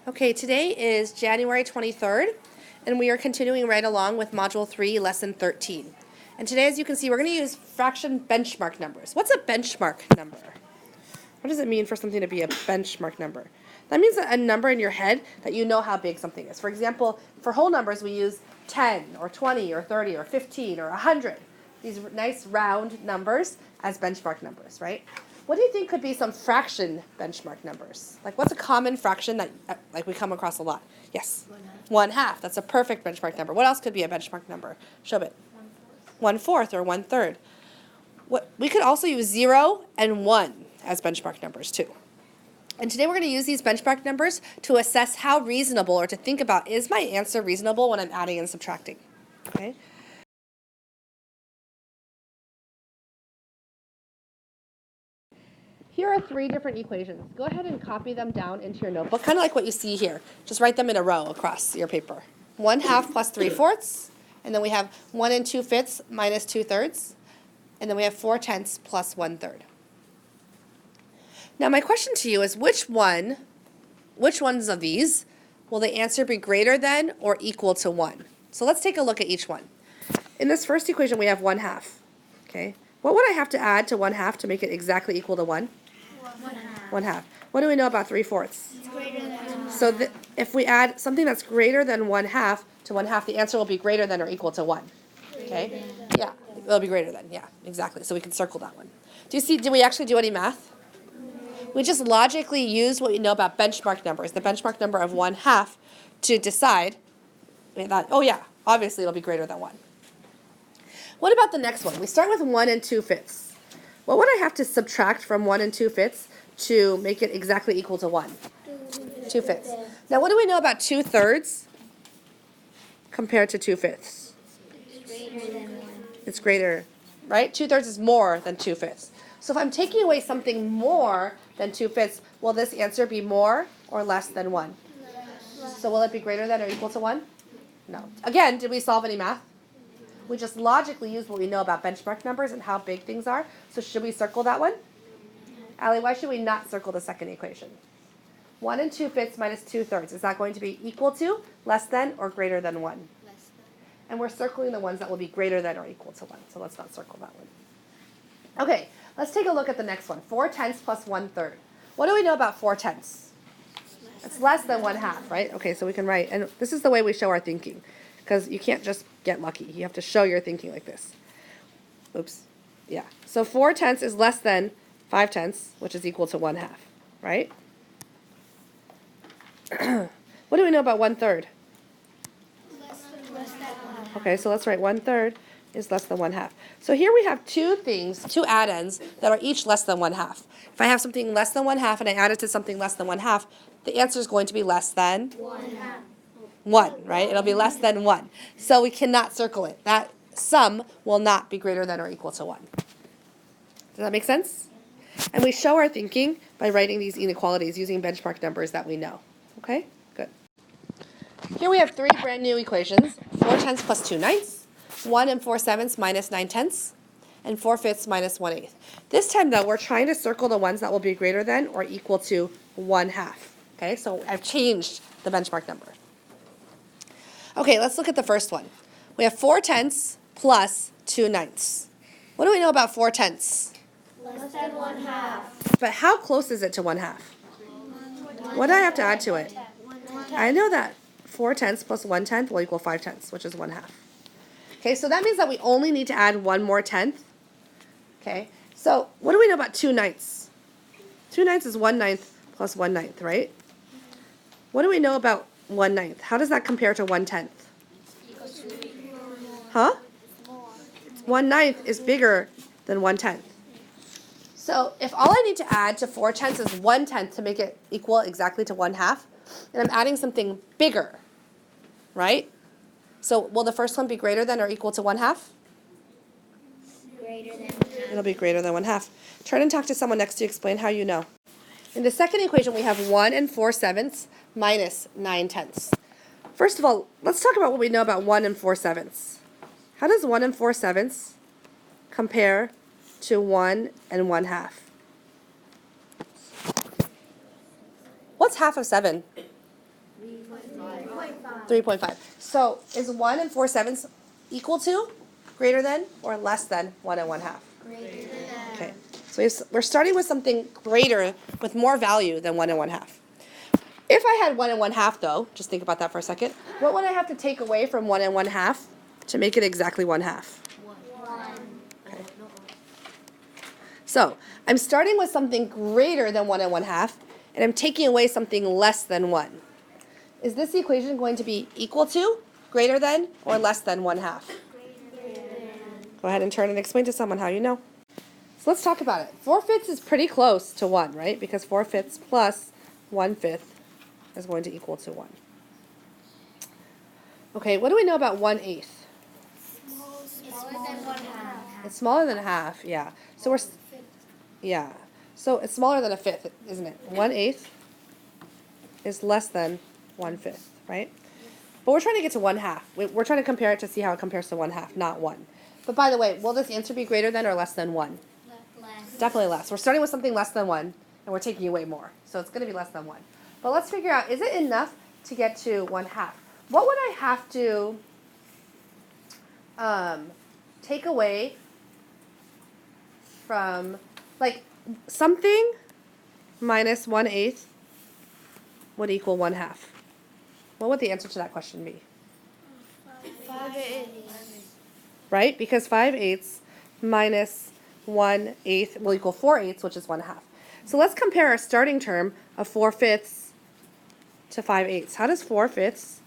Okay, today is January 23rd, and we are continuing right along with Module 3, Lesson 13. And today, as you can see, we're going to use fraction benchmark numbers. What's a benchmark number? What does it mean for something to be a benchmark number? That means a number in your head that you know how big something is. For example, for whole numbers, we use 10 or 20 or 30 or 15 or 100. These nice round numbers as benchmark numbers, right? What do you think could be some fraction benchmark numbers? Like what's a common fraction that like we come across a lot? Yes? 1/2. That's a perfect benchmark number. What else could be a benchmark number? Show it. 1/4 or 1/3. We could also use 0 and 1 as benchmark numbers too. And today we're going to use these benchmark numbers to assess how reasonable, or to think about, is my answer reasonable when I'm adding and subtracting? Okay. Here are 3 different equations. Go ahead and copy them down into your notebook, kind of like what you see here. Just write them in a row across your paper. 1/2 plus 3/4, and then we have 1 2/5 minus 2/3, and then we have 4/10 plus 1/3. Now my question to you is, which ones of these will the answer be greater than or equal to 1? So let's take a look at each one. In this first equation we have 1/2. Okay. What would I have to add to 1/2 to make it exactly equal to 1? 1/2. What do we know about 3/4? It's greater than 1/2. So if we add something that's greater than 1/2 to 1/2, the answer will be greater than or equal to 1. Okay? Yeah, it'll be greater than. Yeah, exactly. So we can circle that one. Do you see, did we actually do any math? We just logically use what we know about benchmark numbers, the benchmark number of 1/2, to decide that, oh yeah, obviously it'll be greater than 1. What about the next one? We start with 1 2/5. What would I have to subtract from 1 2/5 to make it exactly equal to 1? 2/5. Now what do we know about 2/3 compared to 2/5? It's greater than 1. It's greater, right? 2/3 is more than 2/5. So if I'm taking away something more than 2/5, will this answer be more or less than 1? So will it be greater than or equal to 1? No. Again, did we solve any math? We just logically use what we know about benchmark numbers and how big things are. So should we circle that one? Allie, why should we not circle the second equation? 1 2/5 minus 2/3. Is that going to be equal to, less than, or greater than 1? Less And we're circling the ones that will be greater than or equal to 1. So let's not circle that one. Okay, let's take a look at the next one. 4/10 plus 1/3. What do we know about 4/10? It's less than 1/2, right? Okay, so we can write, and this is the way we show our thinking, because you can't just get lucky. You have to show your thinking like this. Oops. Yeah. So 4/10 is less than 5/10, which is equal to 1/2, right? What do we know about 1/3? than 1/2. Okay, so let's write 1/3 is less than 1/2. So here we have two add-ins that are each less than 1/2. If I have something less than 1/2 and I add it to something less than 1/2, the answer is going to be less than 1, right? It'll be less than 1. So we cannot circle it. That sum will not be greater than or equal to 1. Does that make sense? And we show our thinking by writing these inequalities using benchmark numbers that we know. Okay? Good. Here we have 3 brand new equations. 4/10 plus 2/9, 1 4/7 minus 9/10, and 4/5 minus 1/8. This time, though, we're trying to circle the ones that will be greater than or equal to 1/2. Okay? So I've changed the benchmark number. Okay, let's look at the first one. We have 4/10 plus 2/9. What do we know about 4/10? Less than 1/2. But how close is it to 1/2? What do I have to add to it? I know that 4/10 plus 1/10 will equal 5/10, which is 1/2. Okay, so that means that we only need to add 1 more tenth. Okay, so what do we know about 2/9? 2/9 is 1/9 plus 1/9, right? What do we know about 1/9? How does that compare to 1/10? Huh? 1/9 is bigger than 1/10. So if all I need to add to 4/10 is 1/10 to make it equal exactly to 1/2, and I'm adding something bigger, right? So will the first one be greater than or equal to 1/2? Greater than 1/2. It'll be greater than 1/2. Turn and talk to someone next to you, explain how you know. In the second equation, we have 1 4/7 minus 9/10. First of all, let's talk about what we know about 1 4/7. How does 1 4/7 compare to 1 1/2? What's half of 7? 3.5. So is 1 and 4/7 equal to, greater than, or less than 1 and 1/2? Greater than. Okay. So we're starting with something greater with more value than 1 and 1/2. If I had 1 and 1/2 though, just think about that for a second, what would I have to take away from 1 and 1/2 to make it exactly 1/2? 1. Okay. So I'm starting with something greater than 1 and 1/2, and I'm taking away something less than 1. Is this equation going to be equal to, greater than, or less than 1/2? Go ahead and turn and explain to someone how you know. So let's talk about it. 4/5 is pretty close to 1, right? Because 4/5 plus 1/5 is going to equal to 1. Okay, what do we know about 1/8? Smaller than 1/2. It's smaller than a half, yeah. So So it's smaller than a fifth, isn't it? 1/8 is less than 1/5, right? But we're trying to get to 1/2. We're trying to compare it to see how it compares to 1/2, not 1. But by the way, will this answer be greater than or less than 1? Less. Definitely less. We're starting with something less than 1, and we're taking away more. So it's going to be less than 1. But let's figure out, is it enough to get to 1/2? What would I have to take away from, like, something minus 1/8 would equal 1/2? What would the answer to that question be? 5/8. Right? Because 5/8 minus 1/8 will equal 4/8, which is 1/2. So let's compare our starting term of 4/5 to 5/8. How does 4/5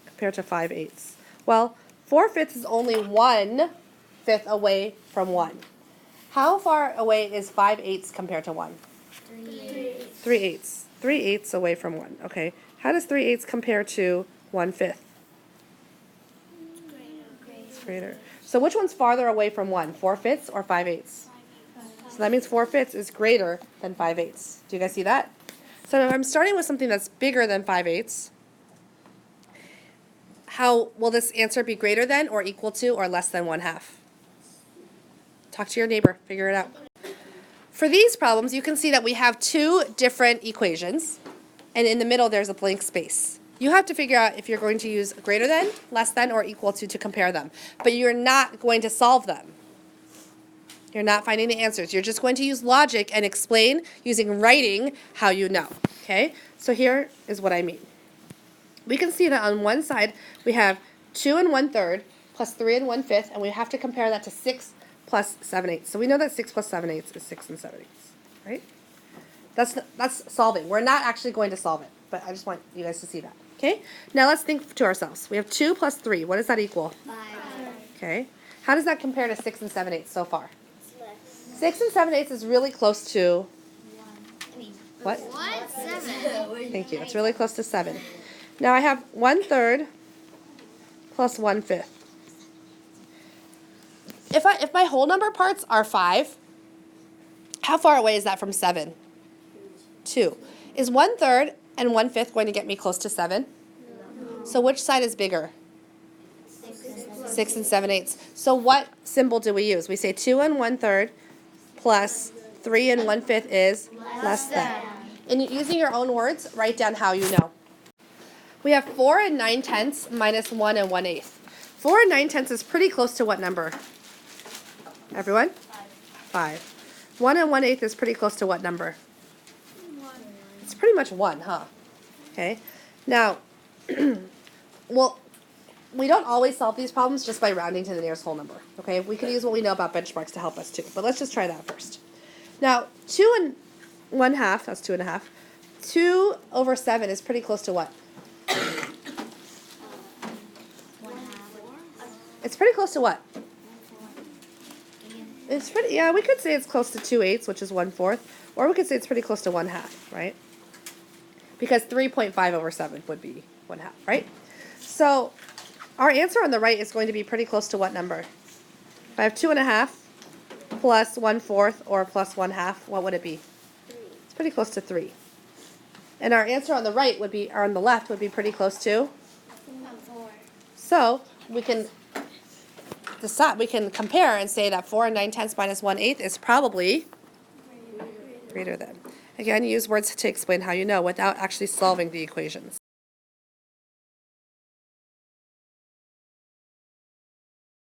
compare to 5/8? Well, 4/5 is only 1/5 away from 1. How far away is 5/8 compared to 1? 3/8. 3/8. 3/8 away from 1. Okay. How does 3/8 compare to 1/5? It's greater. So which one's farther away from 1? 4/5 or 5/8? So that means 4/5 is greater than 5/8. Do you guys see that? So if I'm starting with something that's bigger than 5/8, how will this answer be greater than or equal to or less than 1/2? Talk to your neighbor. Figure it out. For these problems, you can see that we have two different equations, and in the middle there's a blank space. You have to figure out if you're going to use greater than, less than, or equal to compare them. But you're not going to solve them. You're not finding the answers. You're just going to use logic and explain using writing how you know. Okay? So here is what I mean. We can see that on one side we have 2 1/3 plus 3 1/5, and we have to compare that to 6 plus 7/8. So we know that 6 plus 7/8 is 6 7/8, right? That's solving. We're not actually going to solve it, but I just want you guys to see that. Okay? Now let's think to ourselves. We have 2 plus 3. What does that equal? 5. Okay. How does that compare to 6 and 7/8 so far? Less. 6 and 7/8 is really close to what? 7. Thank you. It's really close to 7. Now I have 1/3 plus 1/5. If my whole number parts are 5, how far away is that from 7? 2. Is 1/3 and 1/5 going to get me close to 7? So which side is bigger? 6 and 7/8. So what symbol do we use? We say 2 1/3 plus 3 1/5 is less than. And using your own words, write down how you know. We have 4 9/10 minus 1 1/8. 4 9/10 is pretty close to what number? Everyone? 5. 1 1/8 is pretty close to what number? 1. It's pretty much 1, huh? Okay. Now, well, we don't always solve these problems just by rounding to the nearest whole number. Okay? We could use what we know about benchmarks to help us too. But let's just try that first. Now, 2 1/2, that's 2 1/2. 2 over 7 is pretty close to what? It's pretty close to what? It's pretty, yeah, we could say it's close to 2/8, which is 1/4, or we could say it's pretty close to 1/2, right? Because 3.5 over 7 would be 1/2, right? So our answer on the right is going to be pretty close to what number? If I have 2 1/2 plus 1/4 or plus 1/2, what would it be? 3. It's pretty close to 3. And our answer on the right would be, or on the left would be pretty close to. 4. So we can decide, we can compare and say that 4 9/10 minus 1/8 is probably greater than. Again, use words to explain how you know without actually solving the equations.